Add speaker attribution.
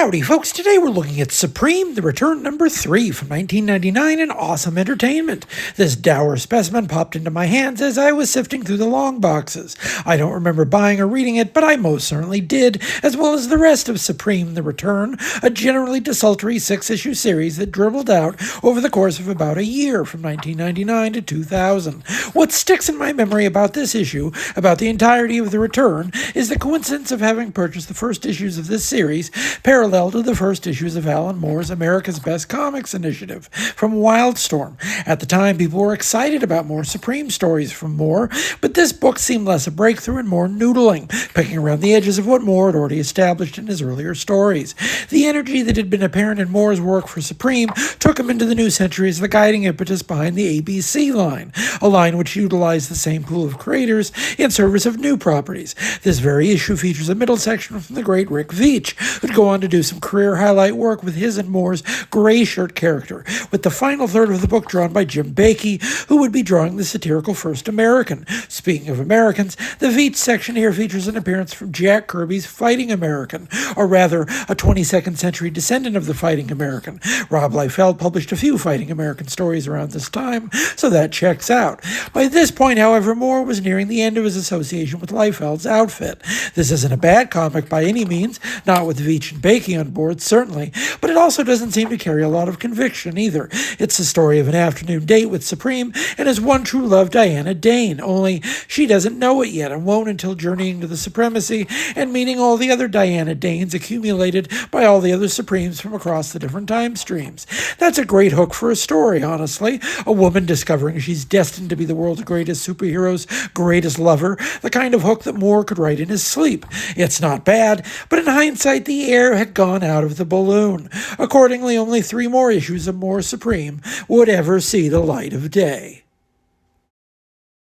Speaker 1: Howdy, folks. Today we're looking at Supreme, the return number 3 from 1999 and awesome entertainment. This dour specimen popped into my hands as I was sifting through the long boxes. I don't remember buying or reading it, but I most certainly did, as well as the rest of Supreme, the return, a generally desultory 6-issue series that dribbled out over the course of about a year from 1999 to 2000. What sticks in my memory about this issue, about the entirety of the return, is the coincidence of having purchased the first issues of this series parallel to the first issues of Alan Moore's America's Best Comics initiative from Wildstorm. At the time, people were excited about more Supreme stories from Moore, but this book seemed less a breakthrough and more noodling, picking around the edges of what Moore had already established in his earlier stories. The energy that had been apparent in Moore's work for Supreme took him into the new century as the guiding impetus behind the ABC line, a line which utilized the same pool of creators in service of new properties. This very issue features a middle section from the great Rick Veitch, who'd go on to do some career highlight work with his and Moore's Gray Shirt character, with the final third of the book drawn by Jim Baikie, who would be drawing the satirical First American. Speaking of Americans, the Veitch section here features an appearance from Jack Kirby's Fighting American, or rather, a 22nd century descendant of the Fighting American. Rob Liefeld published a few Fighting American stories around this time, so that checks out. By this point, however, Moore was nearing the end of his association with Liefeld's outfit. This isn't a bad comic by any means, not with Veitch and Baikie on board, certainly, but it also doesn't seem to carry a lot of conviction either. It's the story of an afternoon date with Supreme and his one true love, Diana Dane, only she doesn't know it yet and won't until journeying to the Supremacy and meeting all the other Diana Danes accumulated by all the other Supremes from across the different time streams. That's a great hook for a story, honestly. A woman discovering she's destined to be the world's greatest superhero's greatest lover, the kind of hook that Moore could write in his sleep. It's not bad, but in hindsight, the air had gone out of the balloon. Accordingly, only 3 more issues of Moore Supreme would ever see the light of day.